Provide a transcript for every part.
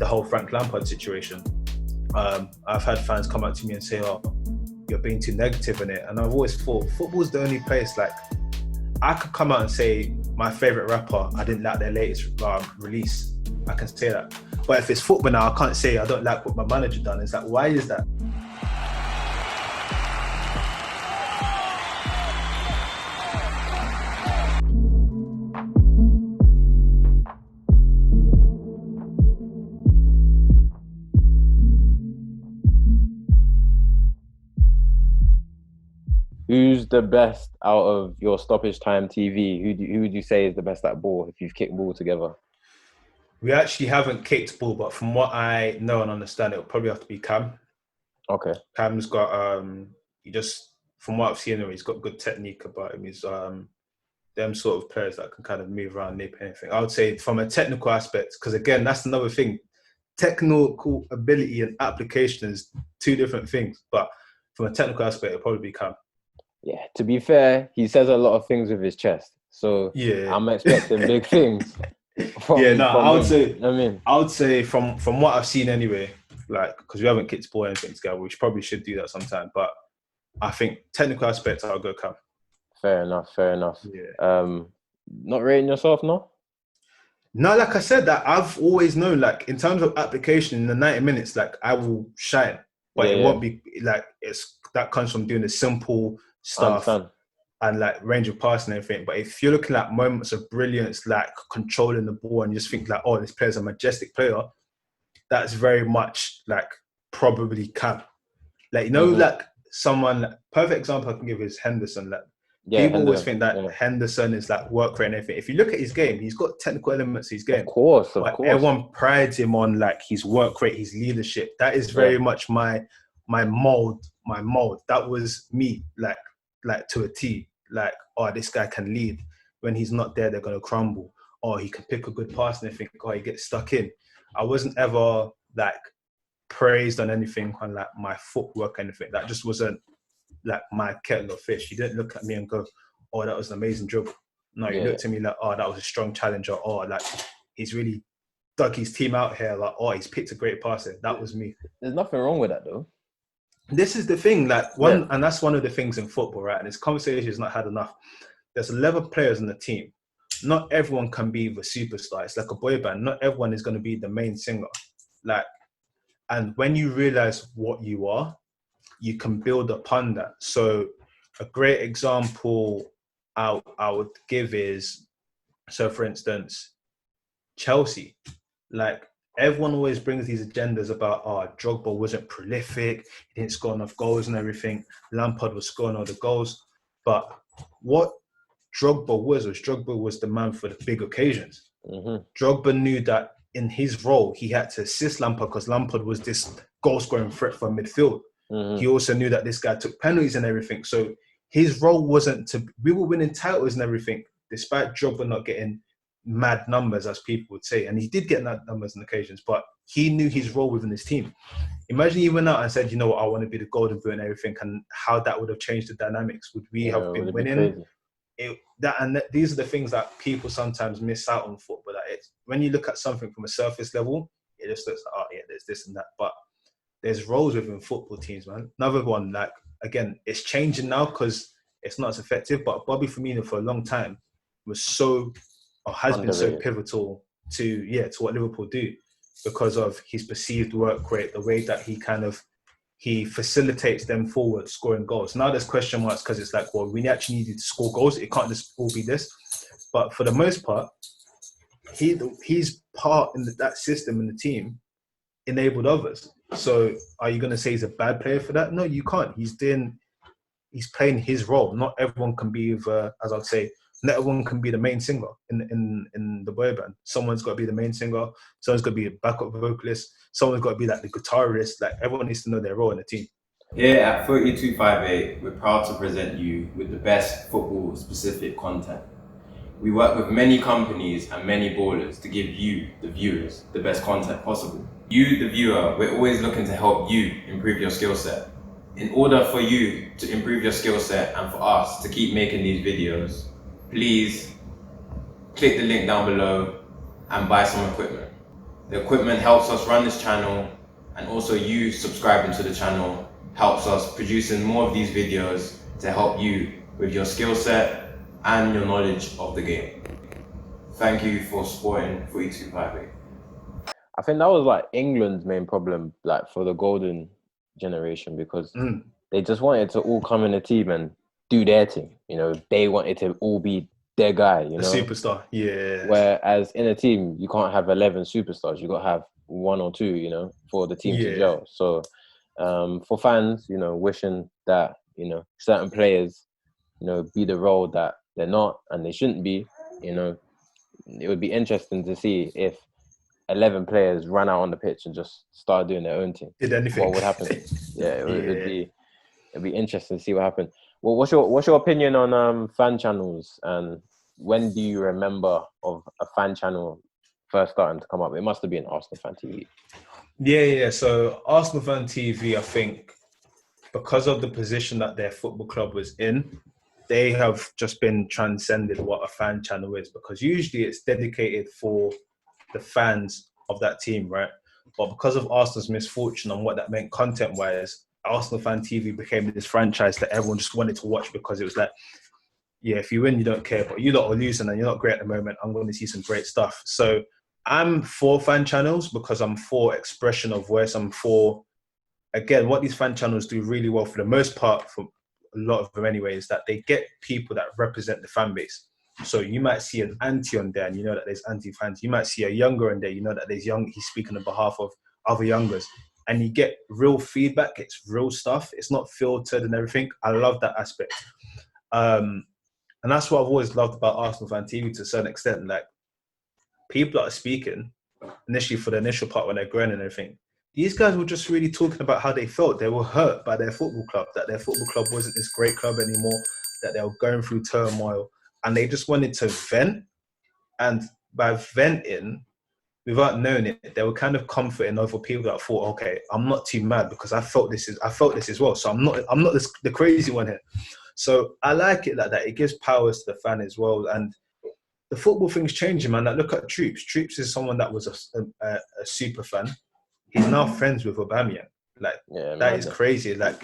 the whole Frank Lampard situation. I've had fans come up to me and say, "Oh, you're being too negative in it," and I've always thought football's the only place. Like, I could come out and say my favorite rapper, I didn't like their latest release. I can say that. But if it's football now, I can't say I don't like what my manager done. It's like, why is that? Who's the best out of your stoppage time TV? Who would you say is the best at ball if you've kicked ball together? We actually haven't kicked ball, but from what I know and understand, it'll probably have to be Cam. Okay. Cam's got from what I've seen him, he's got good technique about him. He's them sort of players that can kind of move around, nip anything. I would say from a technical aspect, because again, that's another thing. Technical ability and application is two different things, but from a technical aspect, it'll probably be Cam. Yeah, to be fair, he says a lot of things with his chest. So yeah, I'm expecting big things. I would say from what I've seen anyway, like, because we haven't kicked ball or anything together, which probably should do that sometime. But I think technical aspects, I'll go Cam. Fair enough. Yeah. Not rating yourself, no? No, like I said, that I've always known, like, in terms of application in the 90 minutes, like, I will shine. But it won't be like that comes from doing the simple stuff and like range of pass and everything. But if you're looking at moments of brilliance, like controlling the ball, and you just think like, oh, this player's a majestic player, that's very much like probably Cam. Like, like someone, perfect example I can give is Henderson. Like, people always think that Henderson is like work rate and everything. If you look at his game, he's got technical elements to his game. Of course. Everyone prides him on like his work rate, his leadership. That is very much my mold. That was me, like to a T. Like, oh, this guy can lead. When he's not there, they're gonna crumble. Or he can pick a good pass and they think, oh, he gets stuck in. I wasn't ever like praised on anything on like my footwork or anything. That just wasn't like my kettle of fish. You didn't look at me and go, oh, that was an amazing dribble. No, you looked at me like, oh, that was a strong challenger. Oh, like, he's really dug his team out here. Like, oh, he's picked a great passer. That was me. There's nothing wrong with that, though. This is the thing, like, and that's one of the things in football, right? And this conversation is not had enough. There's 11 players in the team. Not everyone can be the superstar. It's like a boy band. Not everyone is going to be the main singer. Like, and when you realize what you are, you can build upon that. So a great example I would give is, so for instance, Chelsea. Like, everyone always brings these agendas about, Drogba wasn't prolific, he didn't score enough goals and everything. Lampard was scoring all the goals. But what Drogba was the man for the big occasions. Drogba knew that in his role, he had to assist Lampard because Lampard was this goal-scoring threat for midfield. He also knew that this guy took penalties and everything. So his role wasn't to... We were winning titles and everything, despite Drogba not getting mad numbers, as people would say. And he did get mad numbers on occasions, but he knew his role within his team. Imagine he went out and said, you know what, I want to be the golden boot and everything, and how that would have changed the dynamics. Would we have been winning? These are the things that people sometimes miss out on football. That when you look at something from a surface level, it just looks like, oh yeah, there's this and that. But there's roles within football teams, man. Another one, like, again, it's changing now because it's not as effective, but Bobby Firmino for a long time has been so pivotal to what Liverpool do, because of his perceived work rate, the way that he facilitates them forward, scoring goals. Now there's question marks because it's like, well, we actually need you to score goals. It can't just all be this. But for the most part, he's part in that system in the team enabled others. So are you going to say he's a bad player for that? No, you can't. He's playing his role. Not everyone can be, as I'd say, not everyone can be the main singer in the boy band. Someone's got to be the main singer. Someone's got to be a backup vocalist. Someone's got to be like the guitarist. Like, everyone needs to know their role in the team. Here at 3258, we're proud to present you with the best football-specific content. We work with many companies and many ballers to give you, the viewers, the best content possible. You, the viewer, we're always looking to help you improve your skill set. In order for you to improve your skill set and for us to keep making these videos, please click the link down below and buy some equipment. The equipment helps us run this channel, and also you subscribing to the channel helps us producing more of these videos to help you with your skill set and your knowledge of the game. Thank you for supporting 4258. I think that was like England's main problem, like for the golden generation, because they just wanted to all come in a team and do their thing. You know, they wanted to all be their guy, you know. A superstar, yeah. Whereas in a team, you can't have 11 superstars. You got to have 1 or 2, you know, for the team to gel. So for fans, you know, wishing that, you know, certain players, you know, be the role that they're not and they shouldn't be, you know, it would be interesting to see if 11 players ran out on the pitch and just started doing their own thing. Did anything? What would happen? It'd be interesting to see what happened. Well, what's your opinion on fan channels, and when do you remember of a fan channel first starting to come up? It must have been Arsenal Fan TV. Yeah. So Arsenal Fan TV, I think, because of the position that their football club was in, they have just been transcended what a fan channel is, because usually it's dedicated for the fans of that team, right? But because of Arsenal's misfortune and what that meant content-wise, Arsenal Fan TV became this franchise that everyone just wanted to watch, because it was like, yeah, if you win, you don't care, but you lot are losing and you're not great at the moment, I'm going to see some great stuff. So I'm for fan channels because I'm for expression of voice. I'm for, again, what these fan channels do really well for the most part, for a lot of them anyway, is that they get people that represent the fan base. So you might see an auntie on there and you know that there's auntie fans. You might see a younger on there, you know that there's young, he's speaking on behalf of other youngers. And you get real feedback, it's real stuff. It's not filtered and everything. I love that aspect. And that's what I've always loved about Arsenal Fan TV to a certain extent. Like, people that are speaking, initially for the initial part when they're growing and everything, these guys were just really talking about how they felt. They were hurt by their football club, that their football club wasn't this great club anymore, that they were going through turmoil. And they just wanted to vent. And by venting, without knowing it, they were kind of comforting other people that thought, okay, I'm not too mad because I felt this as well. So I'm not the crazy one here. So I like it like that. It gives powers to the fan as well. And the football thing's changing, man. Like, look at Troops. Troops is someone that was a super fan. He's now friends with Aubameyang. Like, that is crazy. Like,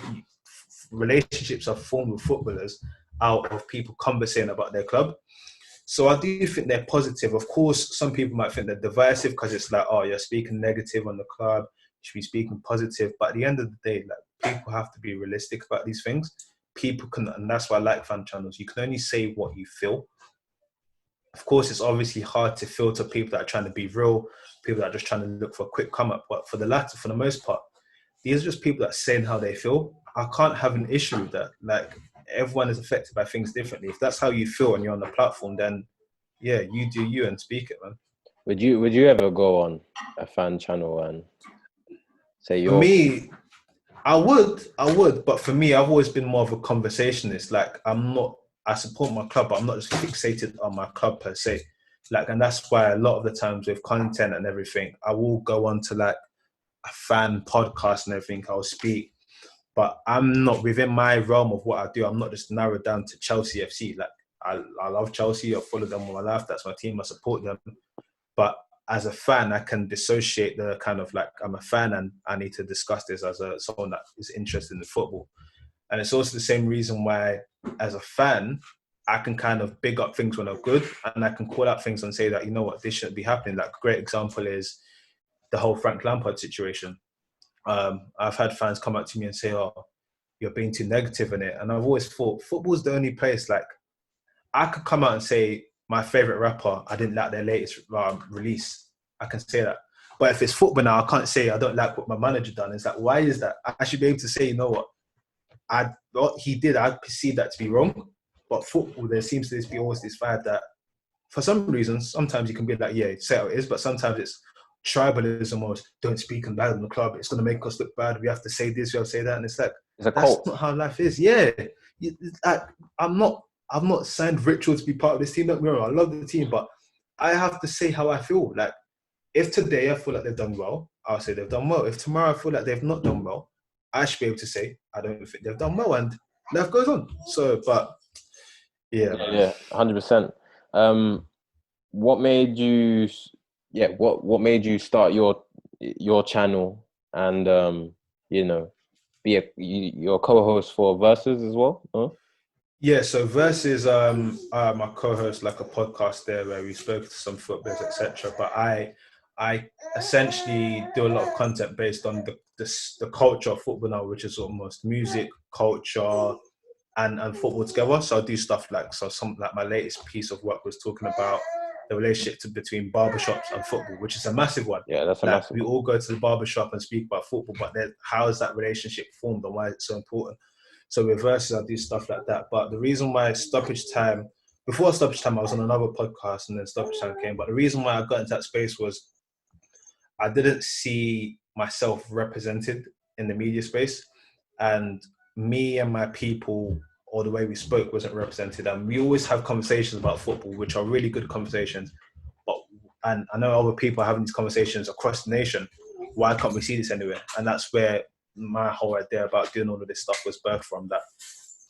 relationships are formed with footballers out of people conversing about their club. So I do think they're positive. Of course, some people might think they're divisive because it's like, oh, you're speaking negative on the club. You should be speaking positive. But at the end of the day, like, people have to be realistic about these things. People can, and that's why I like fan channels. You can only say what you feel. Of course, it's obviously hard to filter people that are trying to be real, people that are just trying to look for a quick come up. But for the latter, for the most part, these are just people that are saying how they feel. I can't have an issue with that. Like, everyone is affected by things differently. If that's how you feel and you're on the platform, then yeah, you do you and speak it, man. Would you ever go on a fan channel and say For me, I would, but for me, I've always been more of a conversationalist. Like, I support my club, but I'm not just fixated on my club per se. Like, and that's why a lot of the times with content and everything, I will go on to like a fan podcast and everything. I'll speak, but I'm not within my realm of what I do. I'm not just narrowed down to Chelsea FC. Like, I love Chelsea. I follow them all my life. That's my team. I support them. But as a fan, I can dissociate the kind of like, I'm a fan and I need to discuss this as someone that is interested in the football. And it's also the same reason why, as a fan, I can kind of big up things when they're good, and I can call out things and say that, you know what, this shouldn't be happening. Like, a great example is the whole Frank Lampard situation. I've had fans come up to me and say, oh, you're being too negative in it. And I've always thought football's the only place, like, I could come out and say my favorite rapper, I didn't like their latest release. I can say that. But if it's football now, I can't say I don't like what my manager done. It's like, why is that? I should be able to say, you know what he did, I perceive that to be wrong. But football, there seems to be always this vibe that, for some reasons, sometimes you can be like, yeah, say how it is, but sometimes it's tribalism or don't speak bad in the club. It's going to make us look bad. We have to say this, we have to say that. And it's like, that's not how life is. Yeah. I've not signed Ritual to be part of this team. Don't get me wrong, I love the team, but I have to say how I feel. Like, if today I feel like they've done well, I'll say they've done well. If tomorrow I feel like they've not done well, I should be able to say I don't think they've done well, and life goes on. So, but yeah, 100%. What made you yeah, what made you start your channel and you know, be your co-host for Versus as well? Huh? Yeah, so Versus, my co-host like a podcast there where we spoke to some footballers, etc. But I essentially do a lot of content based on the culture of football now, which is almost music, culture, and football together. So I do stuff like some like my latest piece of work was talking about the relationship between barbershops and football, which is a massive one. Yeah, that's a Like massive we one. all go to the barbershop and speak about football, but then how is that relationship formed and why it's so important? So with Versus, I do stuff like that. But the reason why Stoppage Time, before Stoppage Time, I was on another podcast and then Stoppage Time came. But the reason why I got into that space was I didn't see myself represented in the media space. And me and my people, or the way we spoke, wasn't represented. And we always have conversations about football, which are really good conversations. But and I know other people are having these conversations across the nation. Why can't we see this anywhere? And that's where my whole idea about doing all of this stuff was birthed from. That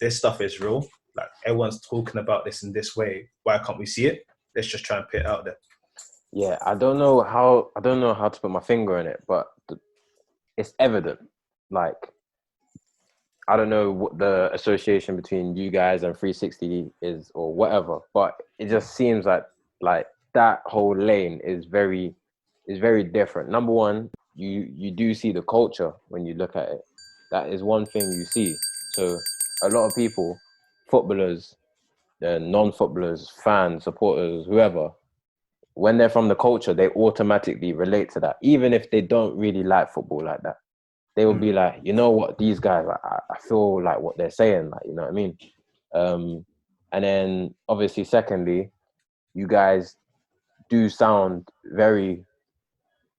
this stuff is real. Like everyone's talking about this in this way. Why can't we see it? Let's just try and put it out there. Yeah, I don't know how to put my finger on it, but it's evident. Like, I don't know what the association between you guys and 360 is or whatever, but it just seems like that whole lane is very different. Number one, you do see the culture when you look at it. That is one thing you see. So a lot of people, footballers, non-footballers, fans, supporters, whoever, when they're from the culture, they automatically relate to that, even if they don't really like football like that. They will be like, you know what, these guys, I feel like what they're saying, like, you know what I mean? And then obviously, secondly, you guys do sound very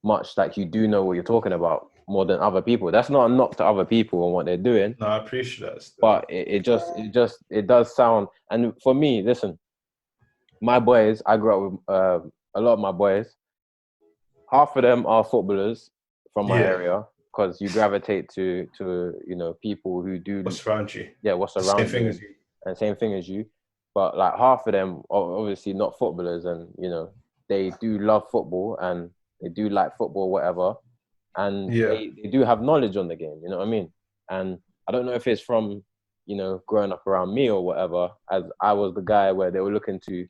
much like you do know what you're talking about more than other people. That's not a knock to other people and what they're doing. No, I appreciate that. But it does sound, and for me, listen, my boys, I grew up with a lot of my boys. Half of them are footballers from my area, because you gravitate to you know, people who do what's around you. Yeah, what's around same thing you, as you. and same thing as you. But like half of them are obviously not footballers, and you know, they do love football and they do like football, whatever, and they do have knowledge on the game. You know what I mean? And I don't know if it's from, you know, growing up around me or whatever, as I was the guy where they were looking to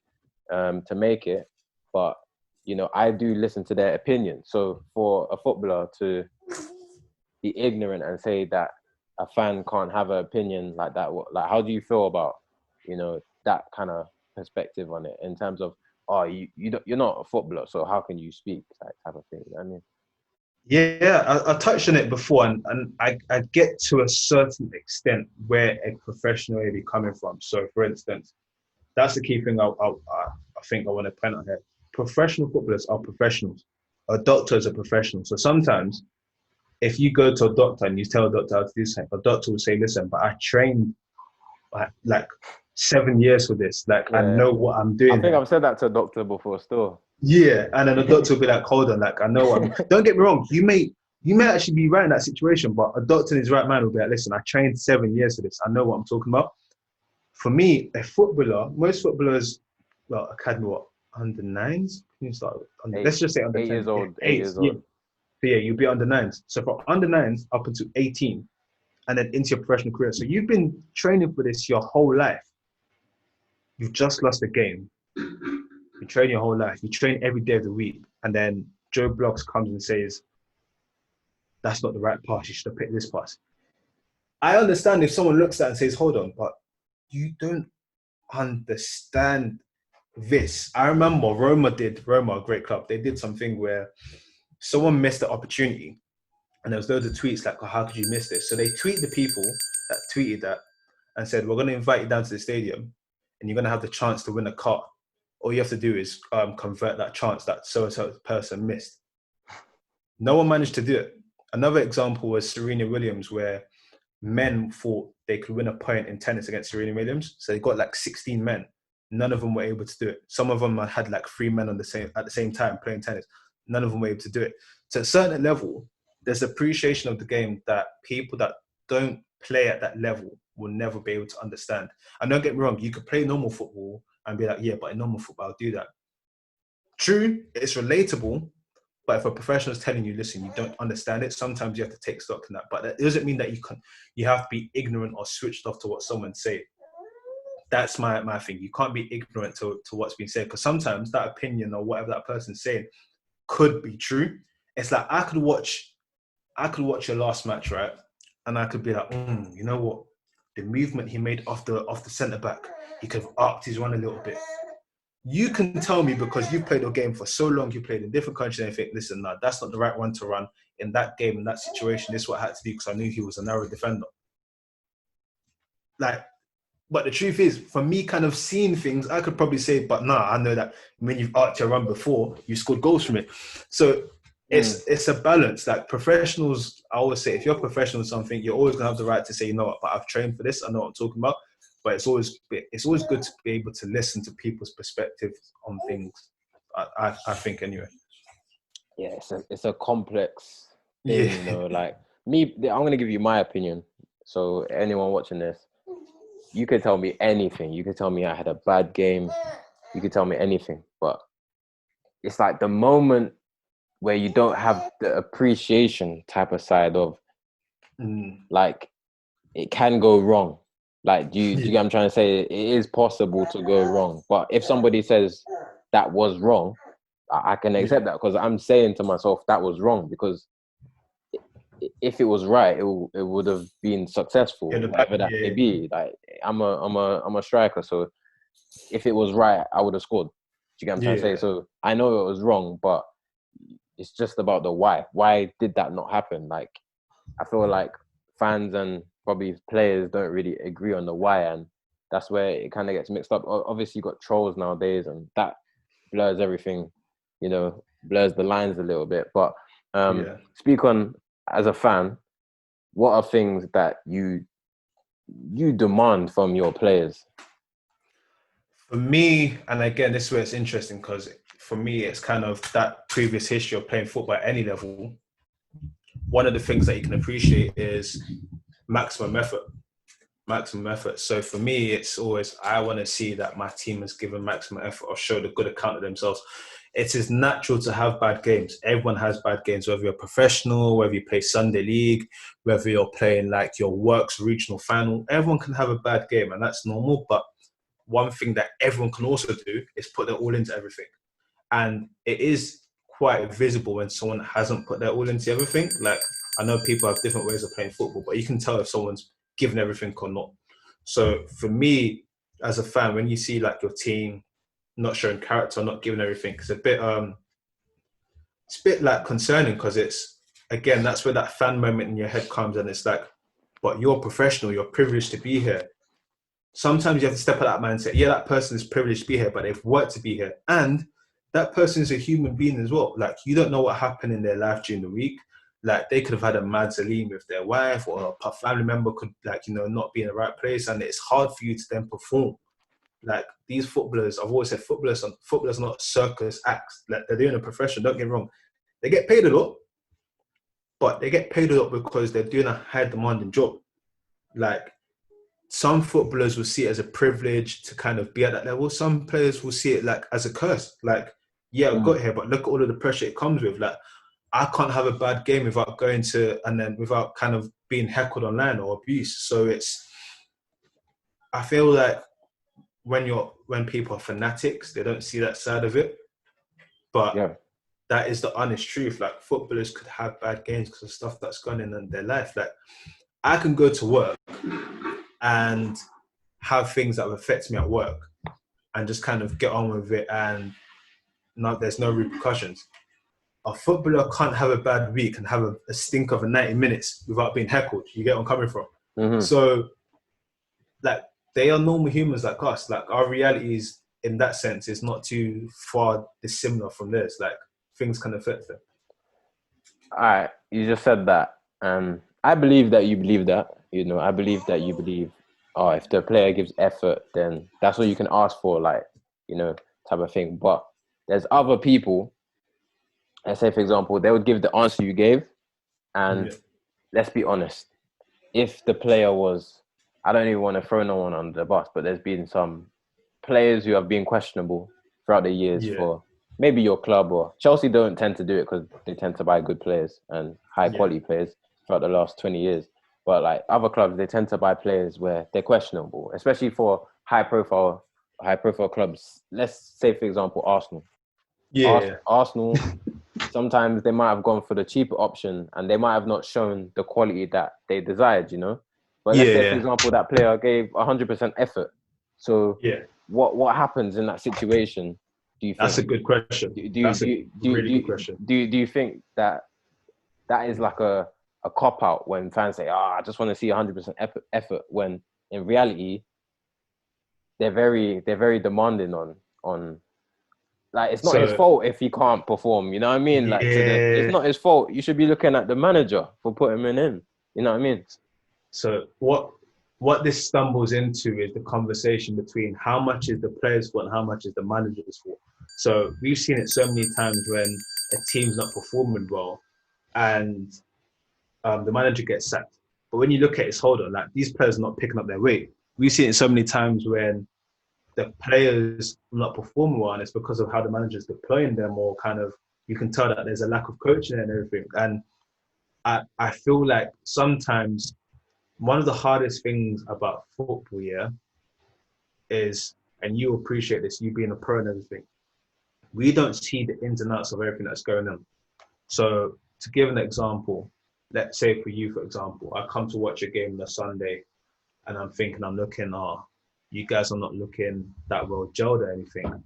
make it, but you know, I do listen to their opinion. So for a footballer to be ignorant and say that a fan can't have an opinion like that, like, how do you feel about, you know, that kind of perspective on it in terms of, oh, you're not a footballer, so how can you speak, that type of thing? You know what I mean? Yeah, I touched on it before, and I get to a certain extent where a professional may be coming from. So, for instance, that's the key thing I think I want to point out here. Professional footballers are professionals. A doctor is a professional. So sometimes if you go to a doctor and you tell a doctor how to do something, a doctor will say, listen, but I trained like 7 years for this. Like, I know what I'm doing. I think I've said that to a doctor before still. Yeah, and then the doctor will be like, hold on, like, I know what I'm... Don't get me wrong, you may actually be right in that situation, but a doctor in his right mind will be like, listen, I trained 7 years for this. I know what I'm talking about. For me, a footballer, most footballers, well, academy, what, under nines? You start let's just say under 10. 8 years old. Yeah, 8 years old. Yeah. So yeah, you'll be under nines. So from under nines up until 18, and then into your professional career. So you've been training for this your whole life. You've just lost a game. You train your whole life. You train every day of the week. And then Joe Bloggs comes and says, that's not the right pass. You should have picked this pass. I understand if someone looks at it and says, hold on, but you don't understand this. I remember Roma, a great club, they did something where someone missed the opportunity. And there was loads of tweets like, oh, how could you miss this? So they tweet the people that tweeted that and said, we're going to invite you down to the stadium and you're going to have the chance to win a car. All you have to do is convert that chance that so-and-so person missed. No one managed to do it. Another example was Serena Williams, where men thought they could win a point in tennis against Serena Williams. So they got like 16 men. None of them were able to do it. Some of them had like 3 men at the same time playing tennis. None of them were able to do it. To a certain level, there's appreciation of the game that people that don't play at that level will never be able to understand. And don't get me wrong, you could play normal football and be like, yeah, but in normal football, I'll do that. true, it's relatable. But if a professional is telling you, listen, you don't understand it, sometimes you have to take stock in that. But that doesn't mean that you have to be ignorant or switched off to what someone's saying. That's my thing. You can't be ignorant to what's being said, because sometimes that opinion or whatever that person's saying could be true. It's like I could watch your last match, right? And I could be like, you know what? The movement he made off the centre back, he could have arced his run a little bit. You can tell me, because you've played your game for so long, you played in different countries, and you think, listen, no, that's not the right one to run in that game, in that situation. This is what I had to do because I knew he was a narrow defender. Like, but the truth is, for me kind of seeing things, I could probably say, but nah, I know that when you've arced your run before, you scored goals from it. So it's a balance. Like professionals, I always say, if you're a professional in something, you're always gonna have the right to say, you know what, but I've trained for this, I know what I'm talking about. But it's always good to be able to listen to people's perspectives on things. I think anyway. Yeah, it's a complex thing, you know. Like me, I'm gonna give you my opinion. So anyone watching this, you could tell me anything. You could tell me I had a bad game. You could tell me anything. But it's like the moment where you don't have the appreciation type of side of, like, it can go wrong. Like, do you get what I'm trying to say? It is possible to go wrong. But if somebody says that was wrong, I can accept that, because I'm saying to myself that was wrong, because if it was right, it would have been successful, whatever that may be. Like, I'm a striker, so if it was right, I would have scored. Do you get what I'm trying to say? So I know it was wrong, but it's just about the why. Why did that not happen? Like, I feel like fans and probably players don't really agree on the why, and that's where it kind of gets mixed up. Obviously, you've got trolls nowadays, and that blurs everything, you know, blurs the lines a little bit. But speak on, as a fan, what are things that you demand from your players? For me, and again, this is where it's interesting, because for me, it's kind of that previous history of playing football at any level. One of the things that you can appreciate is maximum effort. So for me, it's always, I want to see that my team has given maximum effort or showed a good account of themselves. It is natural to have bad games. Everyone has bad games, whether you're professional, whether you play Sunday League, whether you're playing like your works regional final. Everyone can have a bad game, and that's normal. But one thing that everyone can also do is put their all into everything. And it is quite visible when someone hasn't put their all into everything. Like, I know people have different ways of playing football, but you can tell if someone's given everything or not. So for me, as a fan, when you see like your team not showing character, not giving everything, it's a bit like concerning, because it's, again, that's where that fan moment in your head comes, and it's like, but you're professional, you're privileged to be here. Sometimes you have to step out of that mindset. Yeah, that person is privileged to be here, but they've worked to be here. And that person is a human being as well. Like, you don't know what happened in their life during the week. Like, they could have had a mad Salim with their wife, or a family member could, like, you know, not be in the right place. And it's hard for you to then perform. Like, these footballers, I've always said, footballers are not circus acts. Like, they're doing a profession, don't get me wrong. They get paid a lot, but they get paid a lot because they're doing a high demanding job. Like, some footballers will see it as a privilege to kind of be at that level. Some players will see it like as a curse. Like, yeah, I got here, but look at all of the pressure it comes with. Like, I can't have a bad game without going to, and then without kind of being heckled online or abused. So I feel like when people are fanatics, they don't see that side of it. But that is the honest truth. Like, footballers could have bad games because of stuff that's gone in their life. Like, I can go to work and have things that affect me at work and just kind of get on with it, and there's no repercussions. A footballer can't have a bad week and have a stink of 90 minutes without being heckled. You get where I'm coming from? Mm-hmm. So, like, they are normal humans like us. Like, our realities in that sense is not too far dissimilar from theirs. Like, things can affect them. All right, you just said that. I believe that you believe that. You know, I believe that you believe, if the player gives effort, then that's what you can ask for, like, you know, type of thing. But there's other people, let's say, for example, they would give the answer you gave. And let's be honest, if the player was, I don't even want to throw no one under the bus, but there's been some players who have been questionable throughout the years for maybe your club or Chelsea don't tend to do it because they tend to buy good players and high quality players throughout the last 20 years. But like other clubs, they tend to buy players where they're questionable, especially for high profile clubs. Let's say, for example, Arsenal. Arsenal, sometimes they might have gone for the cheaper option and they might have not shown the quality that they desired, you know? But let's say, for example, that player gave 100% effort. So what happens in that situation? Do you think? That's a good question. That's a really good question. Do you think that is like a cop-out when fans say, I just want to see 100% effort, when in reality, they're very demanding on like, it's not his fault if he can't perform, you know what I mean? Like, it's not his fault. You should be looking at the manager for putting him in, you know what I mean? So what this stumbles into is the conversation between how much is the player's fault and how much is the manager's fault. So we've seen it so many times when a team's not performing well and the manager gets sacked. But when you look at it, hold on, like, these players are not picking up their weight. We've seen it so many times when the players not performing well, and it's because of how the manager's deploying them, or kind of, you can tell that there's a lack of coaching and everything. And I feel like sometimes one of the hardest things about football, is, and you appreciate this, you being a pro and everything, we don't see the ins and outs of everything that's going on. So to give an example, let's say for you, for example, I come to watch a game on a Sunday and I'm looking, you guys are not looking that well gelled or anything.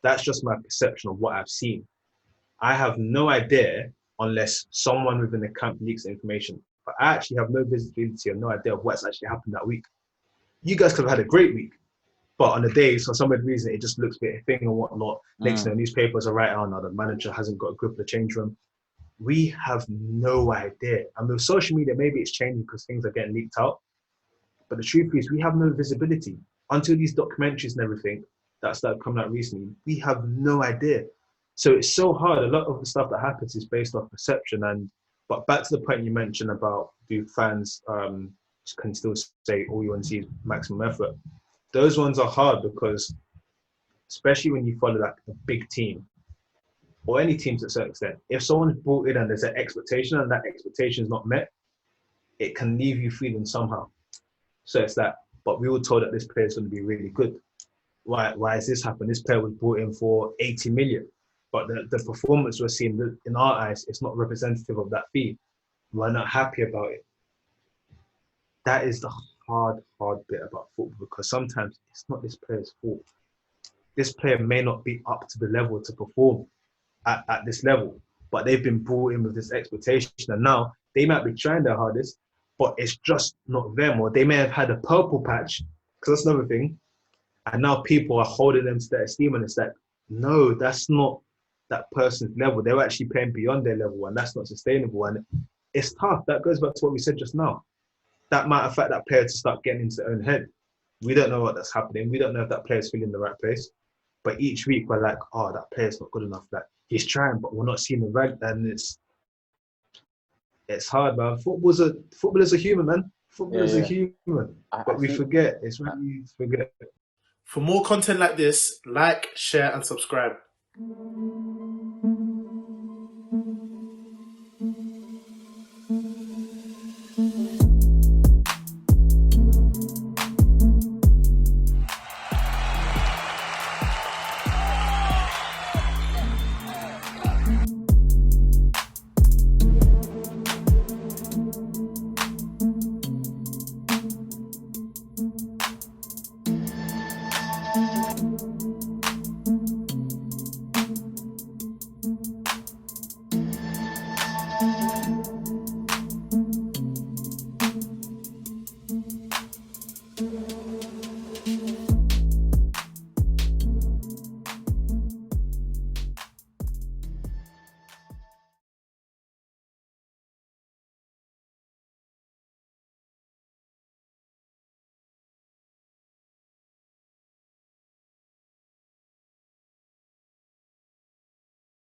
That's just my perception of what I've seen. I have no idea unless someone within the camp leaks information. But I actually have no visibility or no idea of what's actually happened that week. You guys could have had a great week, but on the days, for some reason, it just looks a bit of thing and whatnot. Next thing, the newspapers are right on, the manager hasn't got a grip of the change room. We have no idea. And with social media, maybe it's changing because things are getting leaked out. But the truth is, we have no visibility. Until these documentaries and everything that started coming out recently, we have no idea. So it's so hard. A lot of the stuff that happens is based off perception. But back to the point you mentioned about, do fans can still say all you want to see is maximum effort? Those ones are hard because, especially when you follow like a big team or any team to a certain extent, if someone's brought in and there's an expectation and that expectation is not met, it can leave you feeling somehow. So it's that, but we were told that this player is going to be really good. Why has this happened? This player was brought in for 80 million, but the performance we're seeing, in our eyes, it's not representative of that fee. We're not happy about it. That is the hard bit about football, because sometimes it's not this player's fault. This player may not be up to the level to perform at this level, but they've been brought in with this expectation, and now they might be trying their hardest, but it's just not them, or they may have had a purple patch, because that's another thing, and now people are holding them to their esteem, and it's like, no, that's not that person's level. They're actually playing beyond their level, and that's not sustainable, and it's tough. That goes back to what we said just now. That might affect that player to start getting into their own head. We don't know what that's happening. We don't know if that player's feeling in the right place, but each week we're like, oh, that player's not good enough. Like, he's trying, but we're not seeing the right, and it's hard, man. Footballers are human, man. Footballers are human. But we forget. It's really forget. For more content like this, like, share, and subscribe.